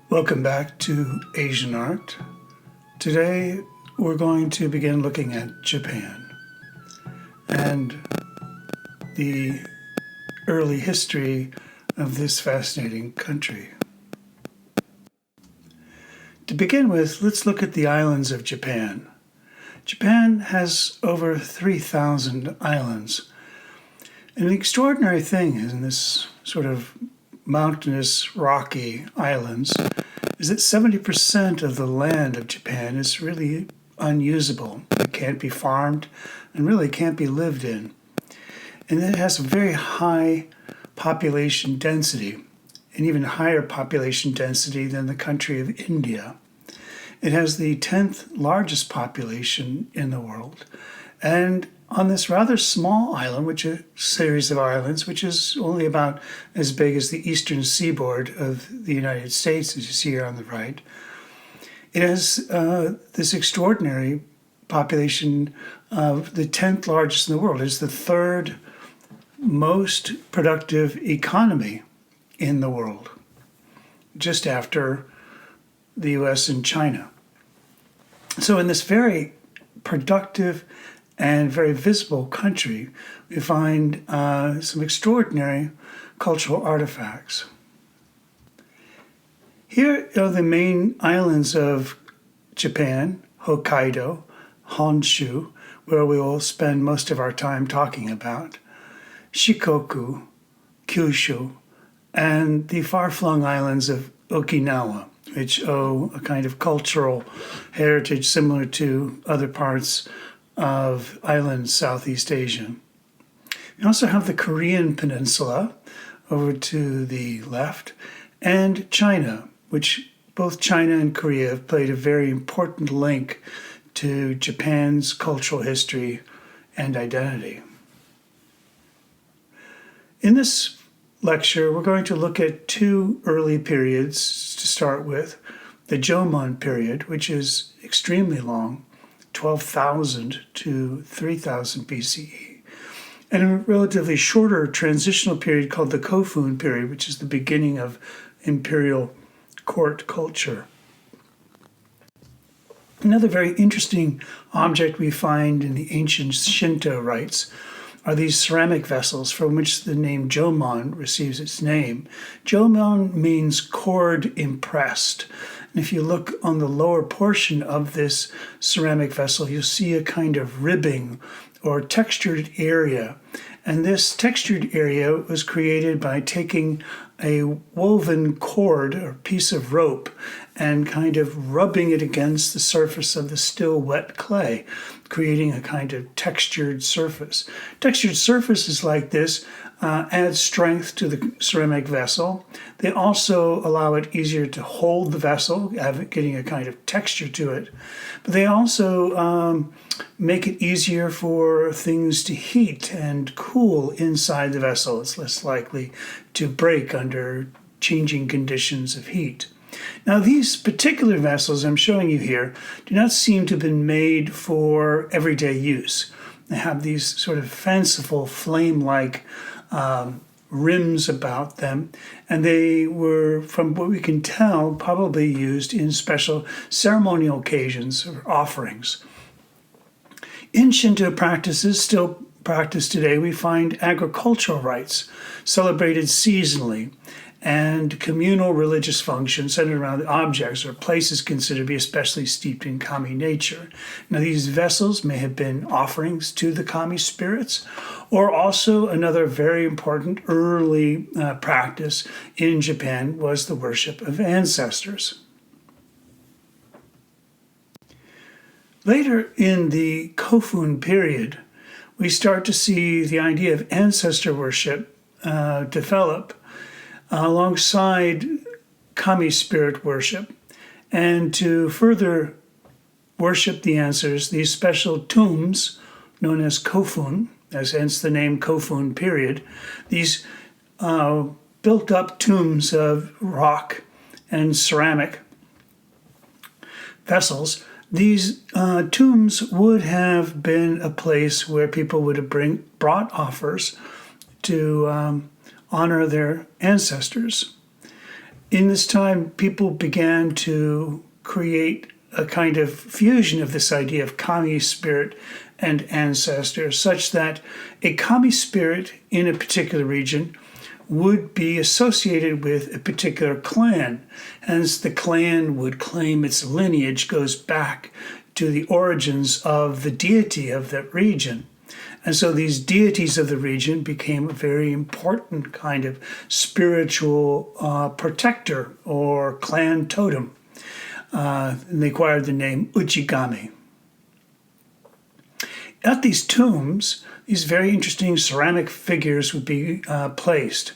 Welcome back to Asian Art. Today we're going to begin looking at Japan and the early history of this fascinating country. To begin with, let's look at the islands of Japan. Japan has over 3,000 islands. And the extraordinary thing in this sort of mountainous, rocky islands is that 70% of the land of Japan is really unusable. It can't be farmed and really can't be lived in. And it has a very high population density, and even higher population density than the country of India. It has the 10th largest population in the world. And on this rather small island, which is a series of islands, which is only about as big as the eastern seaboard of the United States, as you see here on the right, it has this extraordinary population of the 10th largest in the world. It's the third most productive economy in the world, just after the US and China. So in this very productive and very visible country, we find some extraordinary cultural artifacts. Here are the main islands of Japan: Hokkaido, Honshu, where we will spend most of our time talking about, Shikoku, Kyushu, and the far-flung islands of Okinawa, which owe a kind of cultural heritage similar to other parts of island Southeast Asia. We also have the Korean peninsula over to the left, and China, which both China and Korea have played a very important link to Japan's cultural history and identity. In this lecture, we're going to look at two early periods to start with. The Jomon period, which is extremely long, 12,000 to 3,000 BCE, and a relatively shorter transitional period called the Kofun period, which is the beginning of Imperial court culture. Another very interesting object we find in the ancient Shinto rites are these ceramic vessels from which the name Jomon receives its name. Jomon means cord impressed. And if you look on the lower portion of this ceramic vessel, you'll see a kind of ribbing or textured area. And this textured area was created by taking a woven cord or piece of rope and kind of rubbing it against the surface of the still wet clay, creating a kind of textured surface. Textured surfaces like this add strength to the ceramic vessel. They also allow it easier to hold the vessel, getting a kind of texture to it. But they also make it easier for things to heat and cool inside the vessel. It's less likely to break under changing conditions of heat. Now, these particular vessels I'm showing you here do not seem to have been made for everyday use. They have these sort of fanciful flame-like rims about them, and they were, from what we can tell, probably used in special ceremonial occasions or offerings. In Shinto practices, still practiced today, we find agricultural rites celebrated seasonally, and communal religious functions centered around objects or places considered to be especially steeped in kami nature. Now, these vessels may have been offerings to the kami spirits, or also another very important early practice in Japan was the worship of ancestors. Later in the Kofun period, we start to see the idea of ancestor worship develop alongside kami spirit worship. And to further worship the ancestors, these special tombs, known as kofun, as hence the name Kofun period, these built up tombs of rock and ceramic vessels, these tombs would have been a place where people would have brought offers to honor their ancestors. In this time, people began to create a kind of fusion of this idea of kami spirit and ancestors, such that a kami spirit in a particular region would be associated with a particular clan. Hence, the clan would claim its lineage goes back to the origins of the deity of that region. And so these deities of the region became a very important kind of spiritual protector or clan totem. And they acquired the name Ujigami. At these tombs, these very interesting ceramic figures would be placed.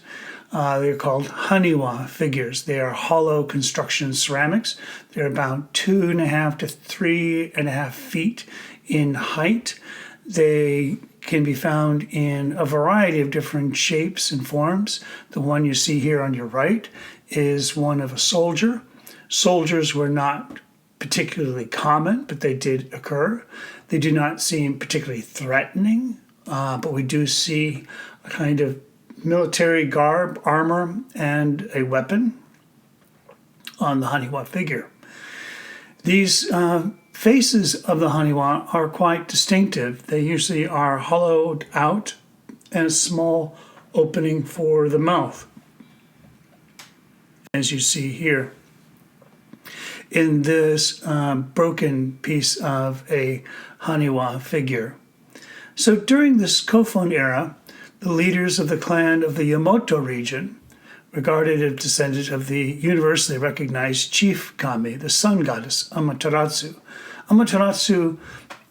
They're called haniwa figures. They are hollow construction ceramics. They're about 2.5 to 3.5 feet in height. They can be found in a variety of different shapes and forms. The one you see here on your right is one of a soldier. Soldiers were not particularly common, but they did occur. They do not seem particularly threatening, but we do see a kind of military garb, armor, and a weapon on the haniwa figure. These faces of the haniwa are quite distinctive. They usually are hollowed out and a small opening for the mouth, as you see here in this broken piece of a haniwa figure. So during this Kofun era, the leaders of the clan of the Yamato region, regarded as descendants of the universally recognized chief kami, the sun goddess Amaterasu. Amaterasu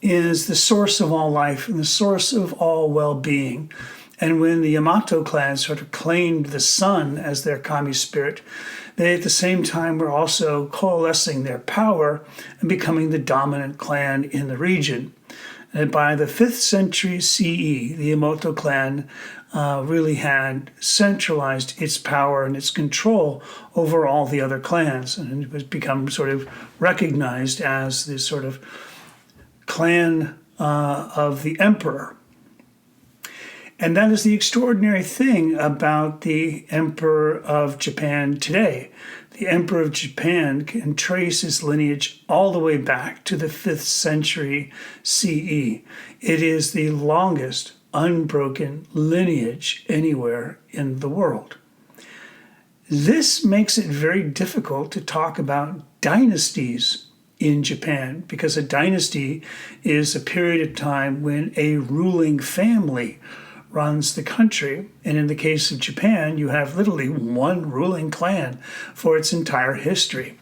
is the source of all life and the source of all well-being. And when the Yamato clan sort of claimed the sun as their kami spirit, they at the same time were also coalescing their power and becoming the dominant clan in the region. And by the 5th century CE, the Yamato clan really had centralized its power and its control over all the other clans, and it was become sort of recognized as this sort of clan of the emperor. And that is the extraordinary thing about the Emperor of Japan today. The Emperor of Japan can trace his lineage all the way back to the 5th century CE. It is the longest unbroken lineage anywhere in the world. This makes it very difficult to talk about dynasties in Japan, because a dynasty is a period of time when a ruling family runs the country. And in the case of Japan, you have literally one ruling clan for its entire history.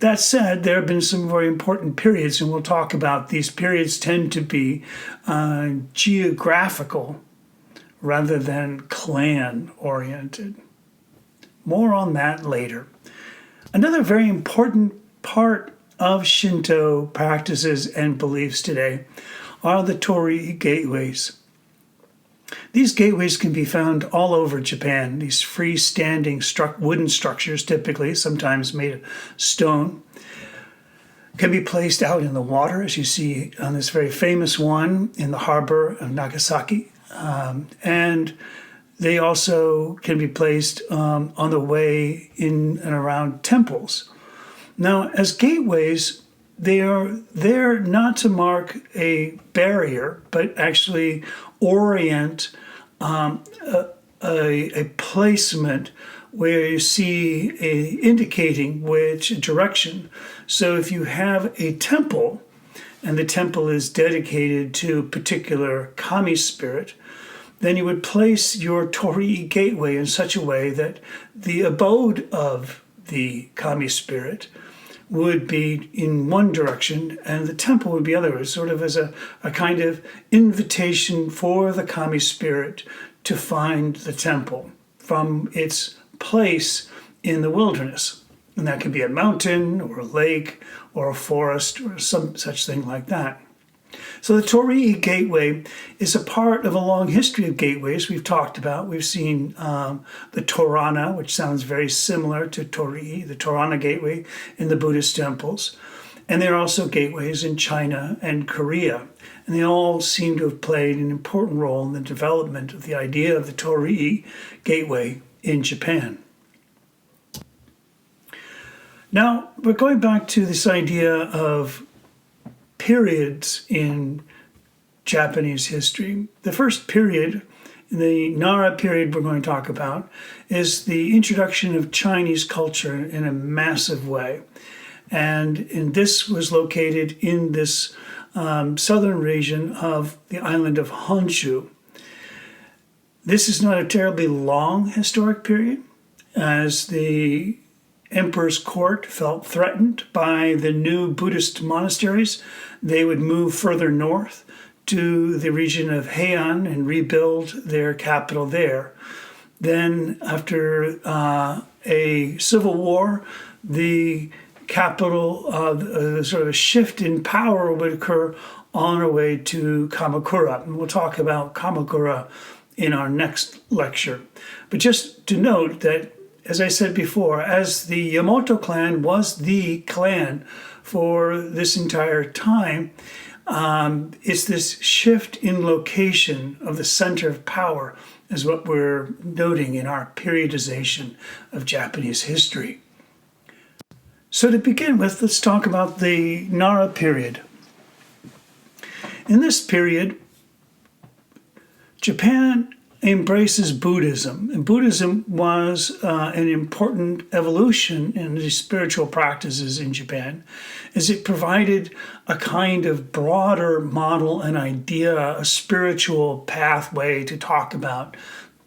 That said, there have been some very important periods, and we'll talk about these periods tend to be geographical rather than clan-oriented. More on that later. Another very important part of Shinto practices and beliefs today are the torii gateways. These gateways can be found all over Japan, these freestanding wooden structures, typically, sometimes made of stone, can be placed out in the water, as you see on this very famous one in the harbor of Nagasaki. And they also can be placed on the way in and around temples. Now, as gateways, they are there not to mark a barrier, but actually orient a placement where you see indicating which direction. So if you have a temple, and the temple is dedicated to a particular kami spirit, then you would place your torii gateway in such a way that the abode of the kami spirit would be in one direction and the temple would be other, sort of as a kind of invitation for the kami spirit to find the temple from its place in the wilderness. And that could be a mountain or a lake or a forest or some such thing like that. So the torii gateway is a part of a long history of gateways we've talked about. We've seen the Torana, which sounds very similar to torii, the Torana gateway in the Buddhist temples. And there are also gateways in China and Korea. And they all seem to have played an important role in the development of the idea of the torii gateway in Japan. Now, we're going back to this idea of periods in Japanese history. The first period, the Nara period we're going to talk about, is the introduction of Chinese culture in a massive way. And this was located in this southern region of the island of Honshu. This is not a terribly long historic period, as the emperor's court felt threatened by the new Buddhist monasteries. They would move further north to the region of Heian and rebuild their capital there. Then, after a civil war, the capital, sort of a shift in power would occur on our way to Kamakura. And we'll talk about Kamakura in our next lecture. But just to note that, as I said before, as the Yamato clan was the clan for this entire time, it's this shift in location of the center of power is what we're noting in our periodization of Japanese history. So to begin with, let's talk about the Nara period. In this period, Japan embraces Buddhism. And Buddhism was an important evolution in the spiritual practices in Japan, as it provided a kind of broader model and idea, a spiritual pathway to talk about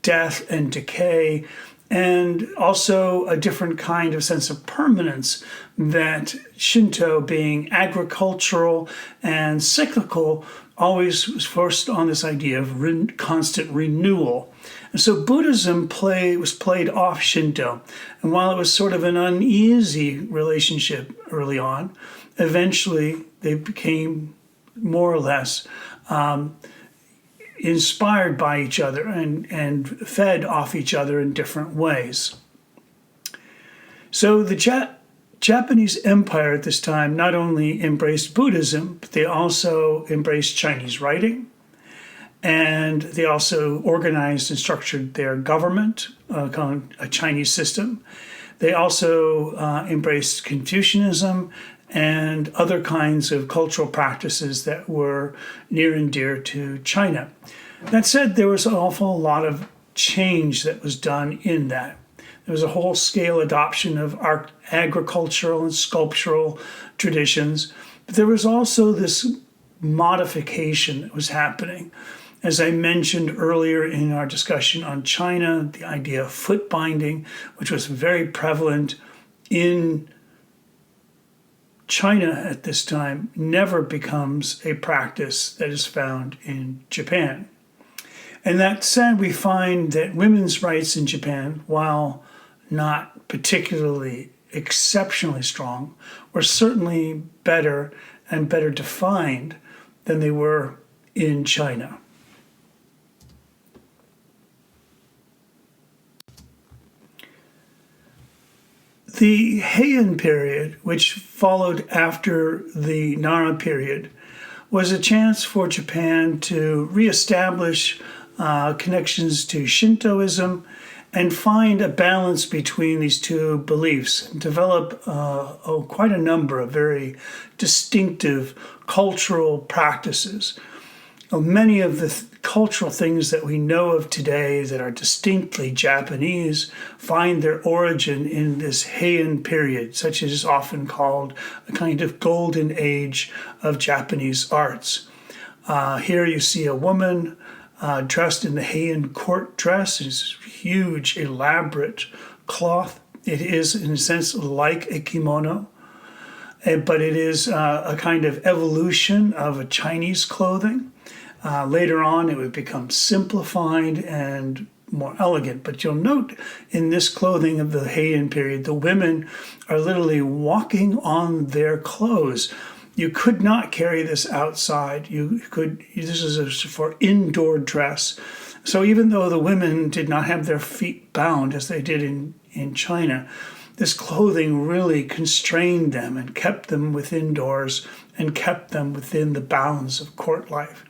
death and decay, and also a different kind of sense of permanence that Shinto, being agricultural and cyclical, always was forced on this idea of constant renewal. And so Buddhism was played off Shinto. And while it was sort of an uneasy relationship early on, eventually they became more or less inspired by each other and fed off each other in different ways. So the Japanese Empire at this time not only embraced Buddhism, but they also embraced Chinese writing, and they also organized and structured their government, a Chinese system. They also embraced Confucianism and other kinds of cultural practices that were near and dear to China. That said, there was an awful lot of change that was done in that. There was a whole-scale adoption of agricultural and sculptural traditions, but there was also this modification that was happening. As I mentioned earlier in our discussion on China, the idea of foot binding, which was very prevalent in China at this time, never becomes a practice that is found in Japan. And that said, we find that women's rights in Japan, while not particularly exceptionally strong, were certainly better and better defined than they were in China. The Heian period, which followed after the Nara period, was a chance for Japan to reestablish connections to Shintoism and find a balance between these two beliefs and develop quite a number of very distinctive cultural practices. Many of the cultural things that we know of today that are distinctly Japanese find their origin in this Heian period, such as is often called a kind of golden age of Japanese arts. Here you see a woman dressed in the Heian court dress. It's huge, elaborate cloth. It is, in a sense, like a kimono, but it is a kind of evolution of a Chinese clothing. Later on, it would become simplified and more elegant. But you'll note in this clothing of the Heian period, the women are literally walking on their clothes. You could not carry this outside. This is for indoor dress. So even though the women did not have their feet bound as they did in China, this clothing really constrained them and kept them within doors and kept them within the bounds of court life.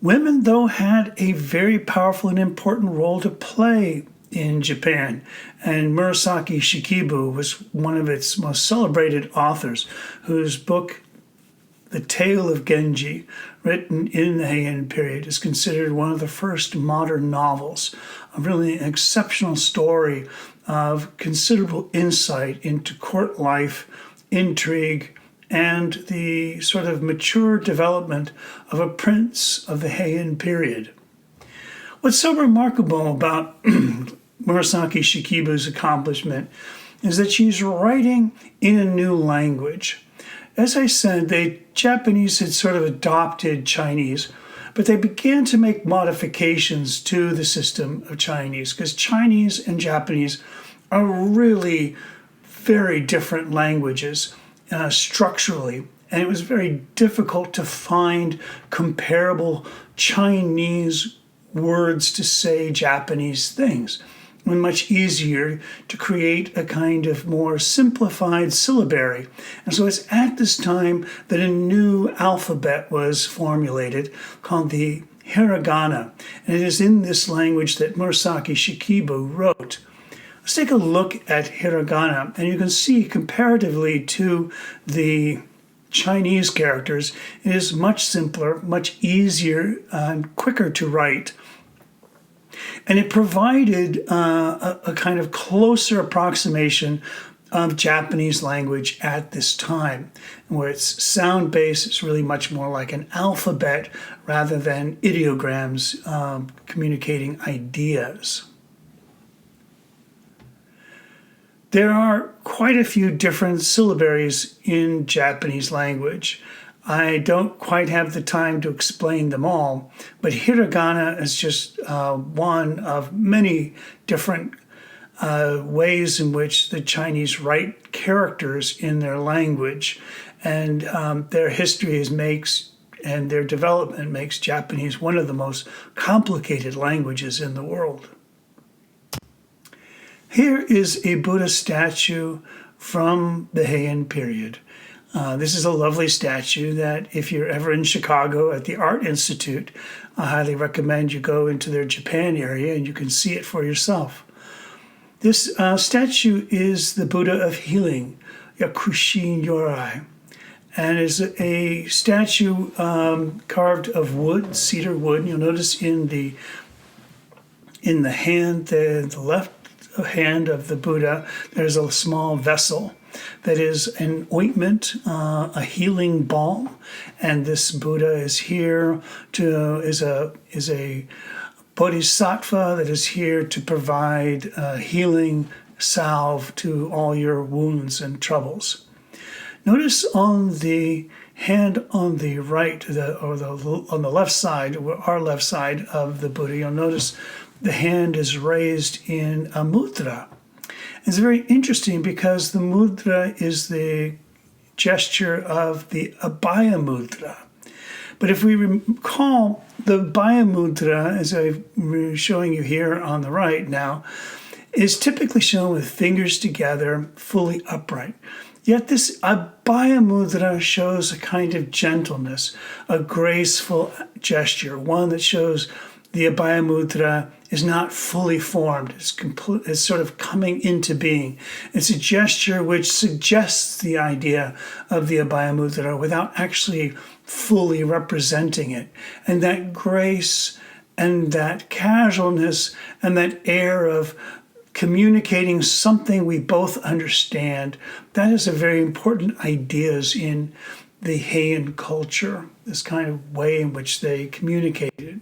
Women, though, had a very powerful and important role to play in Japan. And Murasaki Shikibu was one of its most celebrated authors, whose book, The Tale of Genji, written in the Heian period, is considered one of the first modern novels, a really exceptional story of considerable insight into court life, intrigue, and the sort of mature development of a prince of the Heian period. What's so remarkable about Murasaki Shikibu's accomplishment is that she's writing in a new language. As I said, the Japanese had sort of adopted Chinese, but they began to make modifications to the system of Chinese, because Chinese and Japanese are really very different languages structurally, and it was very difficult to find comparable Chinese words to say Japanese things, and much easier to create a kind of more simplified syllabary. And so it's at this time that a new alphabet was formulated called the hiragana, and it is in this language that Murasaki Shikibu wrote. Let's take a look at hiragana, and you can see comparatively to the Chinese characters, it is much simpler, much easier, and quicker to write. And it provided a kind of closer approximation of Japanese language at this time, where its sound base is really much more like an alphabet rather than ideograms communicating ideas. There are quite a few different syllabaries in Japanese language. I don't quite have the time to explain them all, but hiragana is just one of many different ways in which the Chinese write characters in their language, and their history and their development makes Japanese one of the most complicated languages in the world. Here is a Buddha statue from the Heian period. This is a lovely statue that if you're ever in Chicago at the Art Institute, I highly recommend you go into their Japan area and you can see it for yourself. This statue is the Buddha of healing, Yakushin Yorai, and is a statue carved of wood, cedar wood. You'll notice in the hand, the left hand of the Buddha, there's a small vessel that is an ointment, a healing balm, and this Buddha is here is a bodhisattva that is here to provide healing salve to all your wounds and troubles. Notice on the hand on the right, on the left side, our left side of the Buddha, you'll notice the hand is raised in a mudra. It's very interesting because the mudra is the gesture of the Abhaya mudra. But if we recall, the Abhaya mudra, as I'm showing you here on the right now, is typically shown with fingers together, fully upright. Yet this Abhaya mudra shows a kind of gentleness, a graceful gesture, one that shows the Abhaya mudra is not fully formed. It's sort of coming into being. It's a gesture which suggests the idea of the Abhaya mudra without actually fully representing it. And that grace and that casualness and that air of communicating something we both understand, that is a very important ideas in the Heian culture, this kind of way in which they communicated.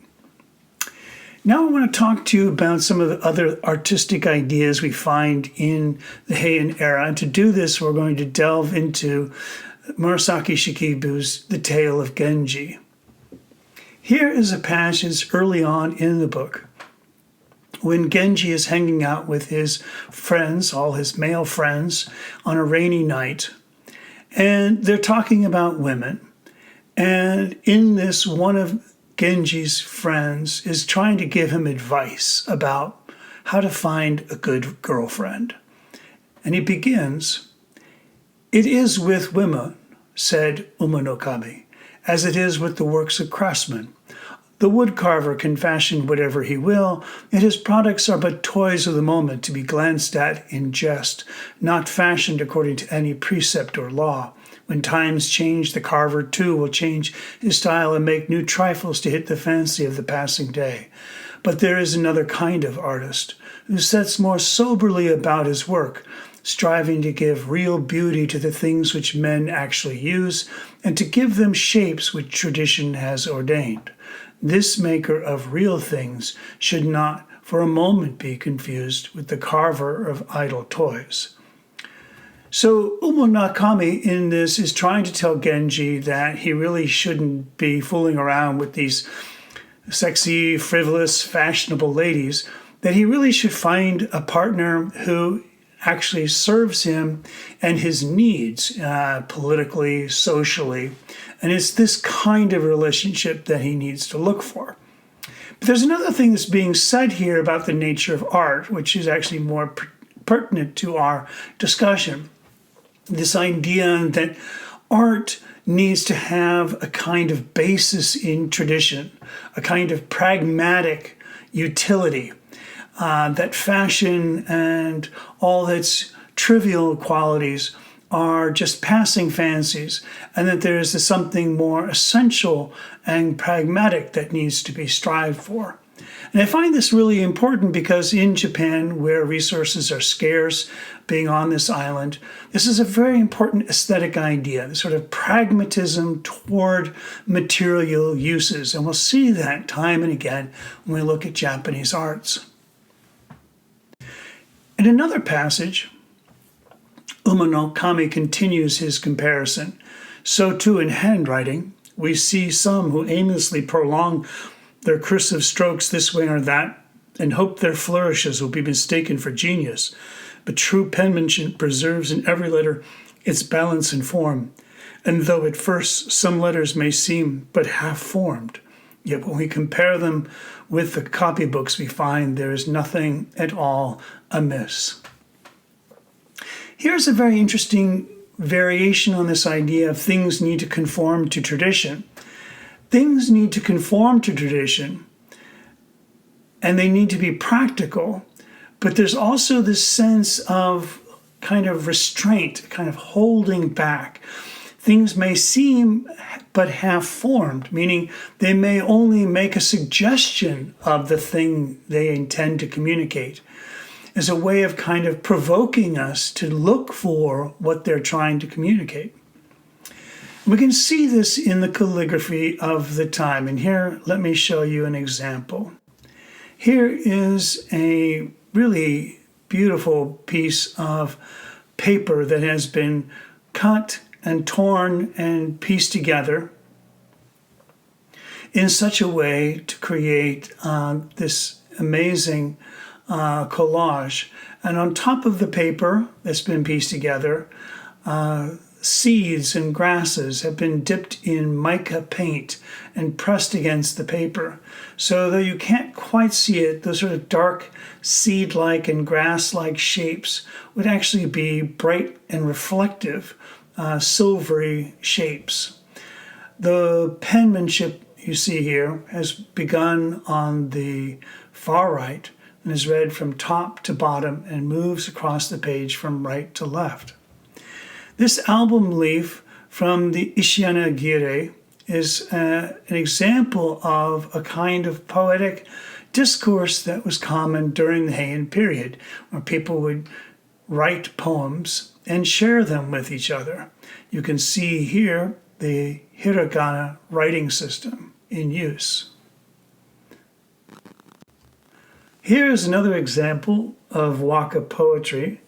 Now I want to talk to you about some of the other artistic ideas we find in the Heian era. And to do this, we're going to delve into Murasaki Shikibu's The Tale of Genji. Here is a passage early on in the book when Genji is hanging out with his friends, all his male friends, on a rainy night. And they're talking about women. And in this, one of Genji's friends is trying to give him advice about how to find a good girlfriend. And he begins, "It is with women," said Umanokabe, "as it is with the works of craftsmen. The woodcarver can fashion whatever he will, and his products are but toys of the moment to be glanced at in jest, not fashioned according to any precept or law. When times change, the carver too will change his style and make new trifles to hit the fancy of the passing day. But there is another kind of artist, who sets more soberly about his work, striving to give real beauty to the things which men actually use, and to give them shapes which tradition has ordained. This maker of real things should not for a moment be confused with the carver of idle toys. So Umonakami in this is trying to tell Genji that he really shouldn't be fooling around with these sexy, frivolous, fashionable ladies, that he really should find a partner who actually serves him and his needs politically, socially. And it's this kind of relationship that he needs to look for. But there's another thing that's being said here about the nature of art, which is actually more pertinent to our discussion. This idea that art needs to have a kind of basis in tradition, a kind of pragmatic utility, that fashion and all its trivial qualities are just passing fancies, and that there is something more essential and pragmatic that needs to be strived for. And I find this really important because in Japan, where resources are scarce, being on this island, this is a very important aesthetic idea, the sort of pragmatism toward material uses. And we'll see that time and again when we look at Japanese arts. In another passage, Umonokami continues his comparison. So too in handwriting, we see some who aimlessly prolong their cursive strokes this way or that, and hope their flourishes will be mistaken for genius. But true penmanship preserves in every letter its balance and form, and though at first some letters may seem but half-formed, yet when we compare them with the copybooks, we find there is nothing at all amiss. Here's a very interesting variation on this idea of things need to conform to tradition. Things need to conform to tradition, and they need to be practical, but there's also this sense of kind of restraint, kind of holding back. Things may seem but half-formed, meaning they may only make a suggestion of the thing they intend to communicate, as a way of kind of provoking us to look for what they're trying to communicate. We can see this in the calligraphy of the time, and here let me show you an example. Here is a really beautiful piece of paper that has been cut and torn and pieced together in such a way to create this amazing collage. And on top of the paper that's been pieced together, seeds and grasses have been dipped in mica paint and pressed against the paper. So though you can't quite see it, those sort of dark seed-like and grass-like shapes would actually be bright and reflective, silvery shapes. The penmanship you see here has begun on the far right and is read from top to bottom and moves across the page from right to left. This album leaf from the Ishiyanagire is an example of a kind of poetic discourse that was common during the Heian period, where people would write poems and share them with each other. You can see here the hiragana writing system in use. Here is another example of waka poetry.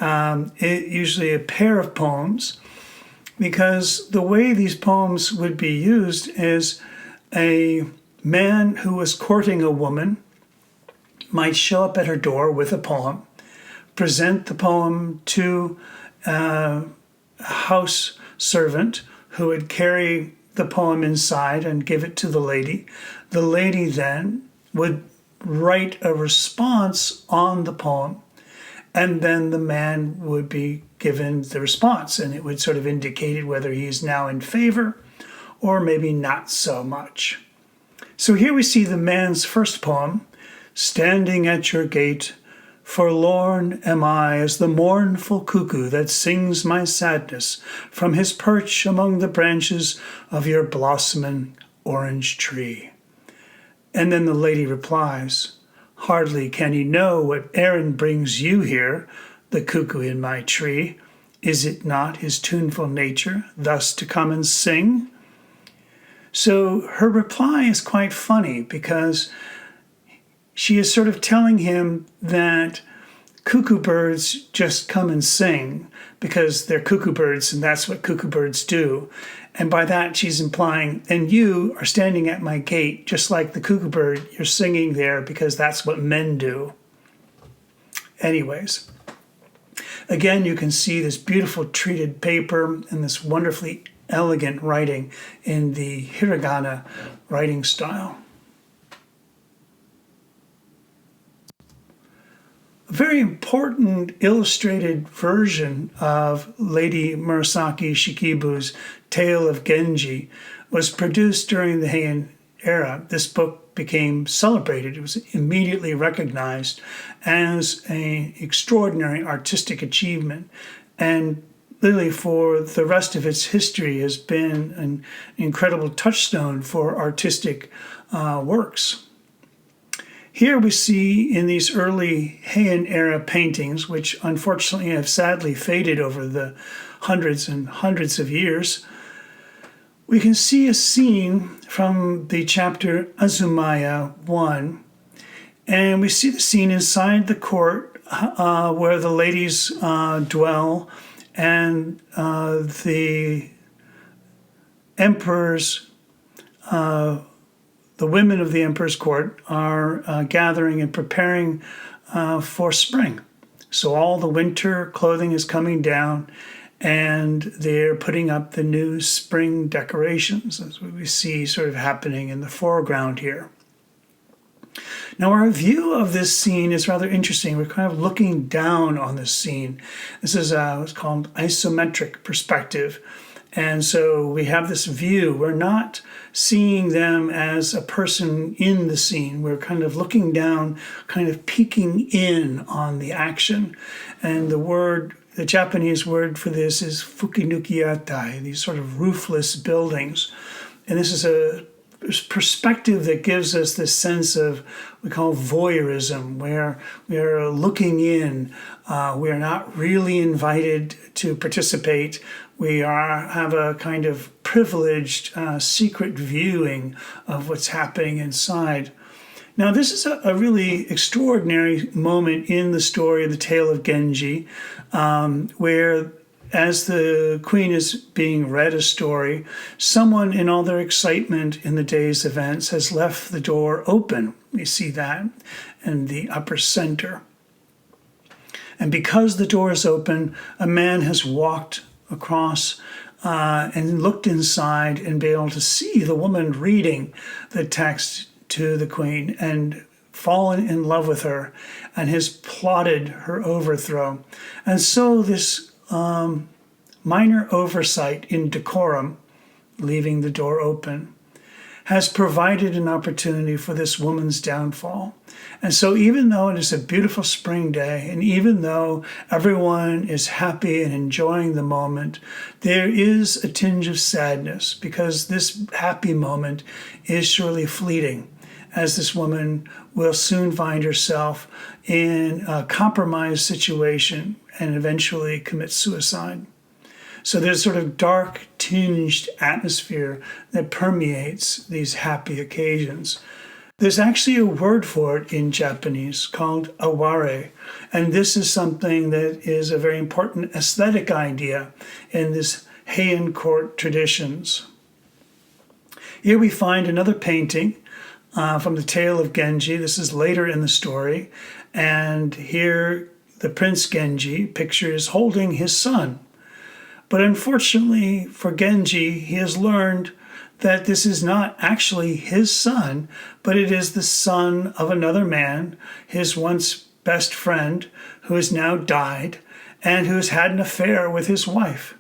Usually a pair of poems, because the way these poems would be used is a man who was courting a woman might show up at her door with a poem, present the poem to a house servant who would carry the poem inside and give it to the lady. The lady then would write a response on the poem, and then the man would be given the response, and it would sort of indicate whether he's now in favor or maybe not so much. So here we see the man's first poem, standing at your gate, forlorn am I as the mournful cuckoo that sings my sadness from his perch among the branches of your blossoming orange tree. And then the lady replies, hardly can he know what errand brings you here, the cuckoo in my tree. Is it not his tuneful nature thus to come and sing? So her reply is quite funny because she is sort of telling him that cuckoo birds just come and sing because they're cuckoo birds and that's what cuckoo birds do. And by that she's implying, and you are standing at my gate just like the cuckoo bird, you're singing there because that's what men do. Anyways, again, you can see this beautiful treated paper and this wonderfully elegant writing in the hiragana writing style. A very important illustrated version of Lady Murasaki Shikibu's Tale of Genji was produced during the Heian era. This book became celebrated. It was immediately recognized as an extraordinary artistic achievement, and literally for the rest of its history has been an incredible touchstone for artistic works. Here we see in these early Heian era paintings, which unfortunately have sadly faded over the hundreds and hundreds of years, we can see a scene from the chapter Azumaya 1, and we see the scene inside the court where the ladies dwell and the emperor's the women of the emperor's court are gathering and preparing for spring. So all the winter clothing is coming down and they're putting up the new spring decorations, as we see sort of happening in the foreground here. Now our view of this scene is rather interesting. We're kind of looking down on this scene. This is what's called isometric perspective. And so we have this view. We're not seeing them as a person in the scene. We're kind of looking down, kind of peeking in on the action. And the Japanese word for this is fukinukiatai, these sort of roofless buildings. And this is a perspective that gives us this sense of, we call voyeurism, where we are looking in. We are not really invited to participate. We have a kind of privileged secret viewing of what's happening inside. Now, this is a really extraordinary moment in the story of the Tale of Genji, where as the queen is being read a story, someone in all their excitement in the day's events has left the door open. We see that in the upper center. And because the door is open, a man has walked across and looked inside and been able to see the woman reading the text to the queen and fallen in love with her and has plotted her overthrow. And so this minor oversight in decorum, leaving the door open, has provided an opportunity for this woman's downfall. And so even though it is a beautiful spring day, and even though everyone is happy and enjoying the moment, there is a tinge of sadness because this happy moment is surely fleeting, as this woman will soon find herself in a compromised situation and eventually commit suicide. So there's sort of dark tinged atmosphere that permeates these happy occasions. There's actually a word for it in Japanese called aware, and this is something that is a very important aesthetic idea in this Heian court traditions. Here we find another painting from the Tale of Genji. This is later in the story, and here the Prince Genji pictures holding his son. But unfortunately for Genji, he has learned that this is not actually his son, but it is the son of another man, his once best friend, who has now died and who has had an affair with his wife.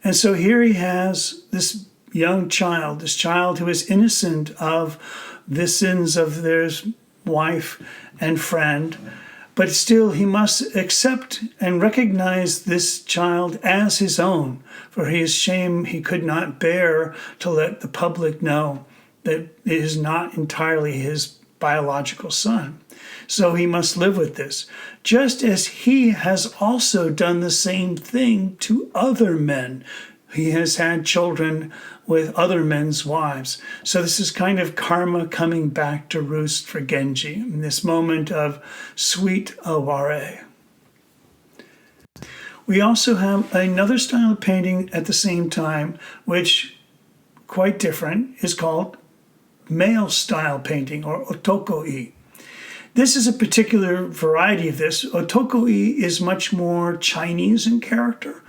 And so here he has this young child, this child who is innocent of the sins of their wife and friend, but still he must accept and recognize this child as his own, for his shame he could not bear to let the public know that it is not entirely his biological son. So he must live with this, just as he has also done the same thing to other men. He has had children with other men's wives. So this is kind of karma coming back to roost for Genji in this moment of sweet aware. We also have another style of painting at the same time, which, quite different, is called male style painting, or otoko-i. This is a particular variety of this. Otoko-i is much more Chinese in character,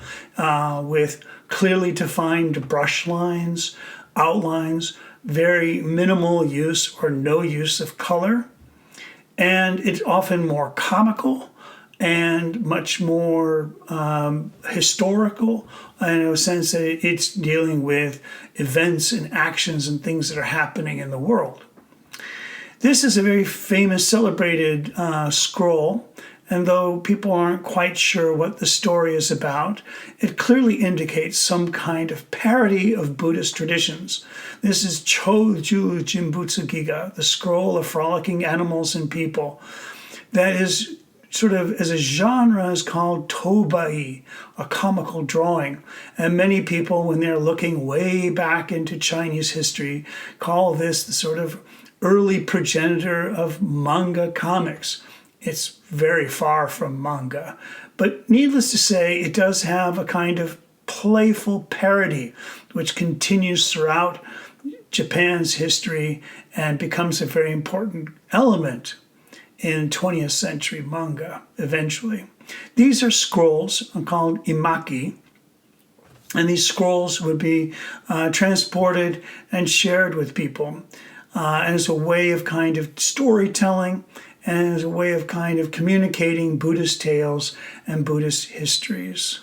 with clearly defined brush lines, outlines, very minimal use or no use of color. And it's often more comical and much more historical, in a sense that it's dealing with events and actions and things that are happening in the world. This is a very famous, celebrated scroll, and though people aren't quite sure what the story is about, it clearly indicates some kind of parody of Buddhist traditions. This is Choju Jinbutsu Giga, the scroll of frolicking animals and people. That is sort of, as a genre, is called tobai, a comical drawing. And many people, when they're looking way back into Chinese history, call this the sort of early progenitor of manga comics. It's very far from manga. But needless to say, it does have a kind of playful parody which continues throughout Japan's history and becomes a very important element in 20th century manga eventually. These are scrolls called imaki, and these scrolls would be transported and shared with people as a way of kind of storytelling and as a way of kind of communicating Buddhist tales and Buddhist histories.